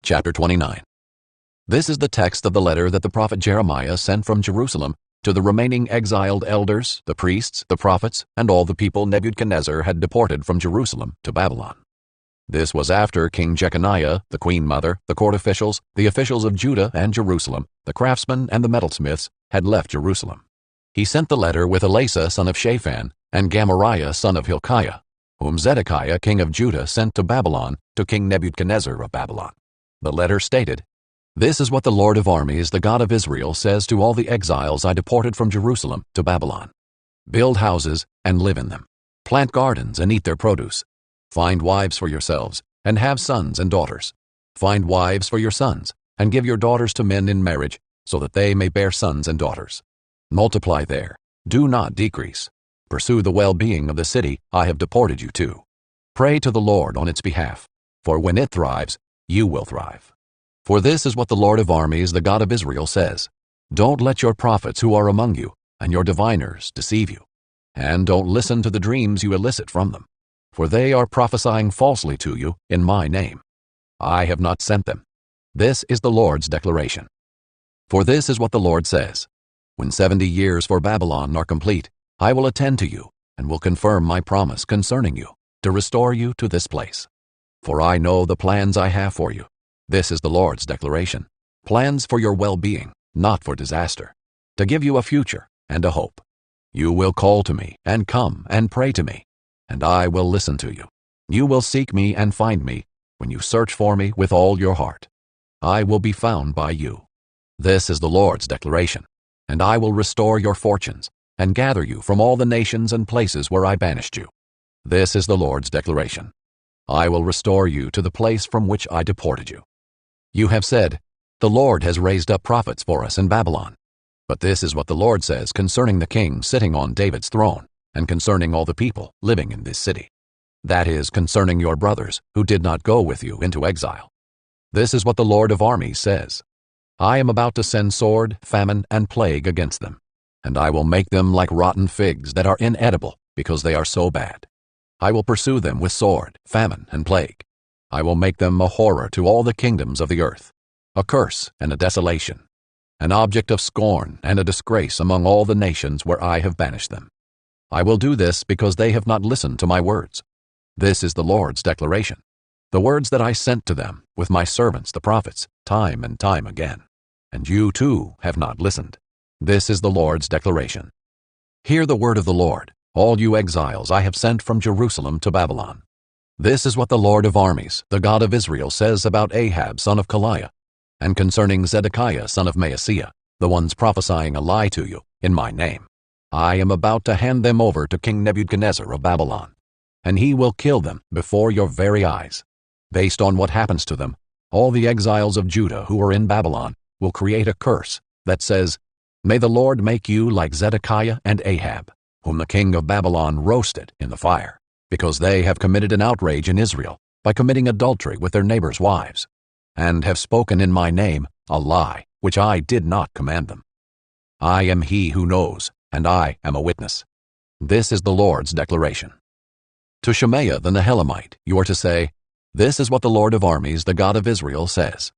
Chapter 29. This is the text of the letter that the prophet Jeremiah sent from Jerusalem to the remaining exiled elders, the priests, the prophets, and all the people Nebuchadnezzar had deported from Jerusalem to Babylon. This was after King Jeconiah, the queen mother, the court officials, the officials of Judah and Jerusalem, the craftsmen and the metalsmiths had left Jerusalem. He sent the letter with Elasah son of Shaphan and Gamariah son of Hilkiah, whom Zedekiah king of Judah sent to Babylon to King Nebuchadnezzar of Babylon. The letter stated, "This is what the Lord of armies, the God of Israel, says to all the exiles I deported from Jerusalem to Babylon. Build houses and live in them. Plant gardens and eat their produce. Find wives for yourselves and have sons and daughters. Find wives for your sons and give your daughters to men in marriage so that they may bear sons and daughters. Multiply there. Do not decrease. Pursue the well-being of the city I have deported you to. Pray to the Lord on its behalf, for when it thrives, you will thrive. For this is what the Lord of armies, the God of Israel, says. Don't let your prophets who are among you and your diviners deceive you, and don't listen to the dreams you elicit from them, for they are prophesying falsely to you in my name. I have not sent them. This is the Lord's declaration. For this is what the Lord says. When 70 years for Babylon are complete, I will attend to you and will confirm my promise concerning you, to restore you to this place. For I know the plans I have for you. This is the Lord's declaration. Plans for your well-being, not for disaster, to give you a future and a hope. You will call to me and come and pray to me, and I will listen to you. You will seek me and find me when you search for me with all your heart. I will be found by you. This is the Lord's declaration. And I will restore your fortunes and gather you from all the nations and places where I banished you. This is the Lord's declaration. I will restore you to the place from which I deported you. You have said, the Lord has raised up prophets for us in Babylon. But this is what the Lord says concerning the king sitting on David's throne, and concerning all the people living in this city. That is, concerning your brothers who did not go with you into exile. This is what the Lord of armies says. I am about to send sword, famine, and plague against them, and I will make them like rotten figs that are inedible because they are so bad. I will pursue them with sword, famine, and plague. I will make them a horror to all the kingdoms of the earth, a curse and a desolation, an object of scorn and a disgrace among all the nations where I have banished them. I will do this because they have not listened to my words. This is the Lord's declaration, the words that I sent to them with my servants the prophets, time and time again. And you too have not listened. This is the Lord's declaration. Hear the word of the Lord, all you exiles I have sent from Jerusalem to Babylon. This is what the Lord of armies, the God of Israel, says about Ahab son of Kaliah, and concerning Zedekiah son of Maaseiah, the ones prophesying a lie to you in my name. I am about to hand them over to King Nebuchadnezzar of Babylon, and he will kill them before your very eyes. Based on what happens to them, all the exiles of Judah who are in Babylon will create a curse that says, May the Lord make you like Zedekiah and Ahab, whom the king of Babylon roasted in the fire, because they have committed an outrage in Israel by committing adultery with their neighbors' wives, and have spoken in my name a lie which I did not command them. I am he who knows, and I am a witness. This is the Lord's declaration. To Shemaiah the Nehelamite you are to say, This is what the Lord of armies, the God of Israel, says.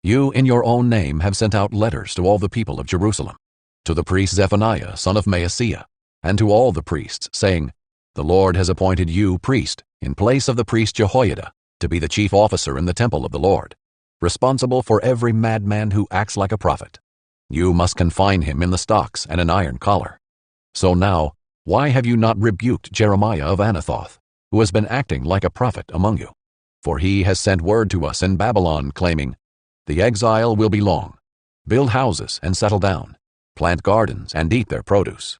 You in your own name have sent out letters to all the people of Jerusalem, to the priest Zephaniah son of Maaseiah, and to all the priests, saying, The Lord has appointed you priest in place of the priest Jehoiada to be the chief officer in the temple of the Lord, responsible for every madman who acts like a prophet. You must confine him in the stocks and an iron collar. So now, why have you not rebuked Jeremiah of Anathoth, who has been acting like a prophet among you? For he has sent word to us in Babylon, claiming, The exile will be long. Build houses and settle down. Plant gardens and eat their produce.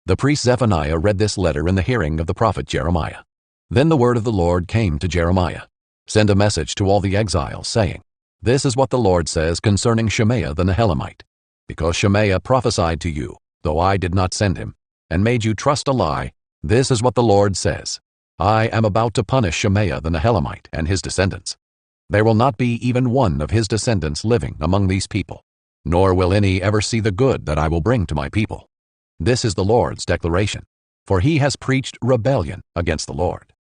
The priest Zephaniah read this letter in the hearing of the prophet Jeremiah. Then the word of the Lord came to Jeremiah. Send a message to all the exiles, saying, This is what the Lord says concerning Shemaiah the Nehelamite. Because Shemaiah prophesied to you, though I did not send him, and made you trust a lie, this is what the Lord says. I am about to punish Shemaiah the Nehelamite and his descendants. There will not be even one of his descendants living among these people, nor will any ever see the good that I will bring to my people. This is the Lord's declaration, for he has preached rebellion against the Lord.